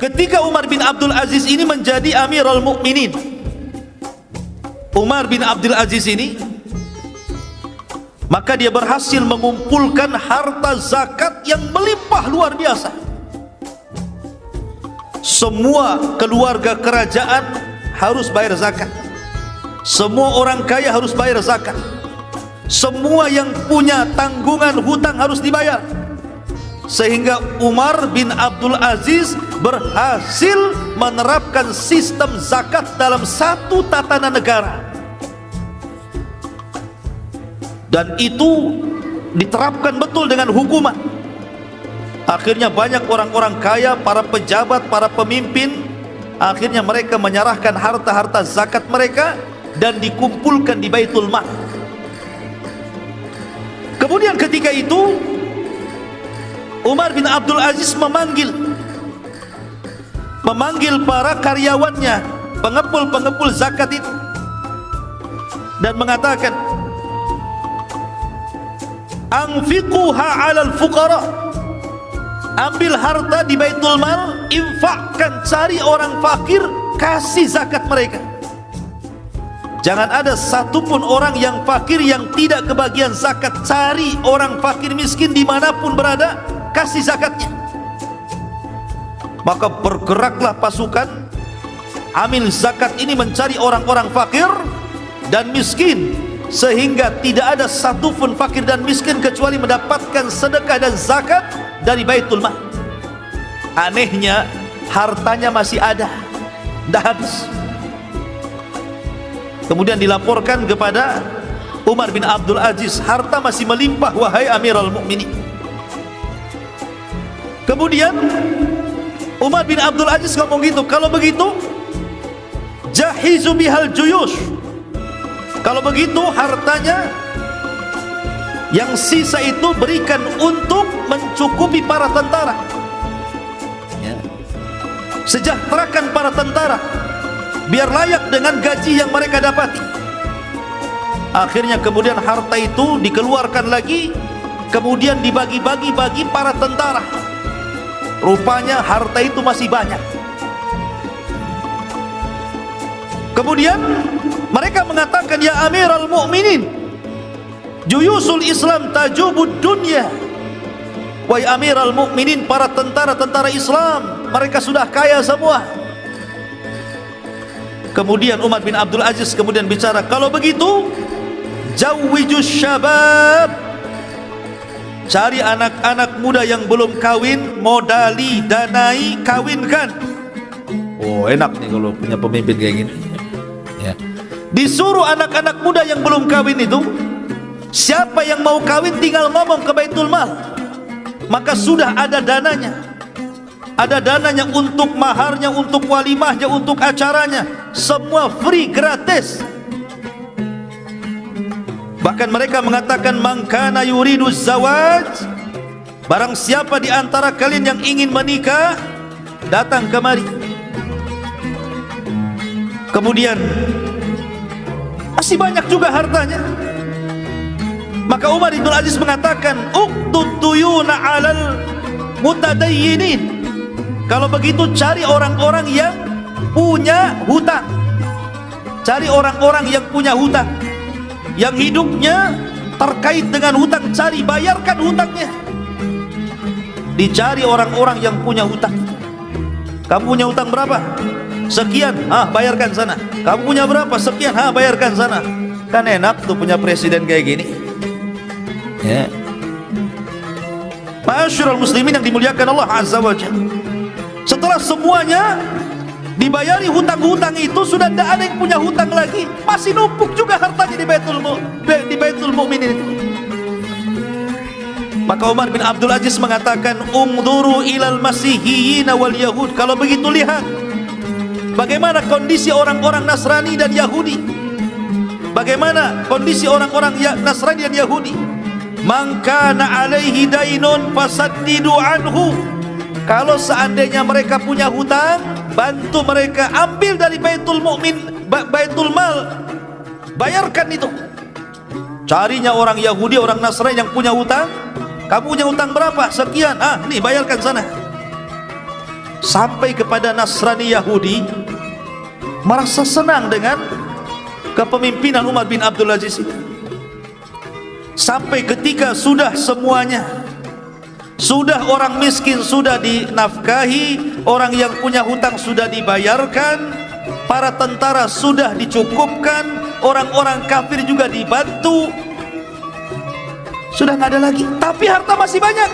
ketika Umar bin Abdul Aziz ini menjadi Amirul Mukminin, Umar bin Abdul Aziz ini, maka dia berhasil mengumpulkan harta zakat yang melimpah luar biasa. Semua keluarga kerajaan harus bayar zakat, semua orang kaya harus bayar zakat, semua yang punya tanggungan hutang harus dibayar. Sehingga Umar bin Abdul Aziz berhasil menerapkan sistem zakat dalam satu tatanan negara, dan itu diterapkan betul dengan hukuman. Akhirnya banyak orang-orang kaya, para pejabat, para pemimpin, akhirnya mereka menyerahkan harta-harta zakat mereka dan dikumpulkan di Baitul Mal. Kemudian ketika itu Umar bin Abdul Aziz memanggil para karyawannya, pengepul-pengepul zakat itu, dan mengatakan, anfiquha 'alal fuqara, ambil harta di Baitul Mal, infakkan, cari orang fakir, kasih zakat mereka. Jangan ada satupun orang yang fakir yang tidak kebagian zakat. Cari orang fakir miskin dimanapun berada, kasih zakatnya. Maka bergeraklah pasukan amil zakat ini mencari orang-orang fakir dan miskin, sehingga tidak ada satupun fakir dan miskin kecuali mendapatkan sedekah dan zakat dari Baitul Mal. Anehnya hartanya masih ada, tidak habis. Kemudian dilaporkan kepada Umar bin Abdul Aziz, harta masih melimpah wahai Amirul Mukminin. Kemudian Umar bin Abdul Aziz ngomong gitu, kalau begitu jahizu bihal juyush, kalau begitu hartanya yang sisa itu berikan untuk mencukupi para tentara, ya. Sejahterakan para tentara biar layak dengan gaji yang mereka dapati. Akhirnya kemudian harta itu dikeluarkan lagi, kemudian dibagi-bagi bagi para tentara. Rupanya harta itu masih banyak. Kemudian mereka mengatakan, ya Amirul Mukminin, juyusul Islam tajubud dunya. Wahai Amirul Mukminin, para tentara-tentara Islam mereka sudah kaya semua. Kemudian Umar bin Abdul Aziz kemudian bicara, kalau begitu jawwijus syabab, cari anak-anak muda yang belum kawin, modali, danai, kawinkan. Oh, enak nih kalau punya pemimpin kayak gini, ya. Disuruh anak-anak muda yang belum kawin itu, siapa yang mau kawin tinggal ngomong ke Baitul Mal, maka sudah ada dananya. Ada dananya untuk maharnya, untuk walimahnya, untuk acaranya, semua free, gratis. Bahkan mereka mengatakan, man kana yuridu zawaj, barang siapa di antara kalian yang ingin menikah, datang kemari. Kemudian masih banyak juga hartanya. Maka Umar bin Aziz mengatakan, uqtut tuyuna 'alal mutadayyinin, kalau begitu cari orang-orang yang punya hutang. Cari orang-orang yang punya hutang, yang hidupnya terkait dengan hutang, cari, bayarkan hutangnya. Dicari orang-orang yang punya hutang. Kamu punya hutang berapa? Sekian, bayarkan sana. Kamu punya berapa? Sekian, bayarkan sana. Kan enak tuh punya presiden kayak gini, ya. Ma'asyiral muslimin yang dimuliakan Allah Azza wa Jalla, setelah semuanya dibayari hutang-hutang itu, sudah tidak ada yang punya hutang lagi, masih numpuk juga hartanya di Baitul Mukminin itu. Maka Umar bin Abdul Aziz mengatakan, umduru ilal masihiyyin wal yahud, kalau begitu lihat bagaimana kondisi orang-orang Nasrani dan Yahudi. Bagaimana kondisi orang-orang Nasrani dan Yahudi. Man kana alaihi dainun fasaddidu anhu, kalau seandainya mereka punya hutang, bantu mereka, ambil dari Baitul Mal, bayarkan itu. Carinya orang Yahudi, orang Nasrani yang punya hutang. Kamu punya hutang berapa? Sekian, nih bayarkan sana. sampai kepada Nasrani Yahudi merasa senang dengan kepemimpinan Umar bin Abdul Aziz itu. Sampai ketika sudah semuanya, sudah orang miskin sudah dinafkahi, orang yang punya hutang sudah dibayarkan, para tentara sudah dicukupkan, orang-orang kafir juga dibantu, sudah nggak ada lagi, tapi harta masih banyak.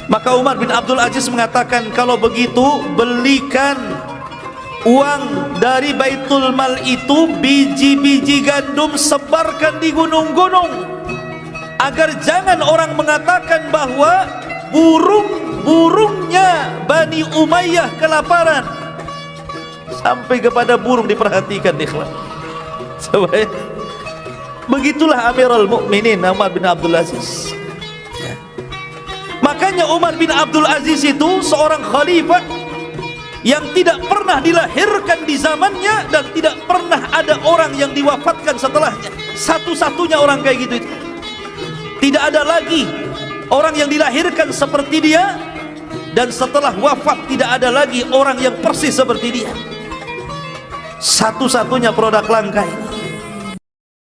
Maka Umar bin Abdul Aziz mengatakan, kalau begitu belikan uang dari Baitul Mal itu, biji-biji gandum sebarkan di gunung-gunung, agar jangan orang mengatakan bahwa burungnya Bani Umayyah kelaparan. Sampai kepada burung diperhatikan, ikhwan. Begitulah Amirul Mukminin Umar bin Abdul Aziz. Makanya Umar bin Abdul Aziz itu seorang khalifah yang tidak pernah dilahirkan di zamannya dan tidak pernah ada orang yang diwafatkan setelahnya. Satu-satunya orang kayak gitu itu. Tidak ada lagi orang yang dilahirkan seperti dia, dan setelah wafat tidak ada lagi orang yang persis seperti dia. Satu-satunya produk langka ini.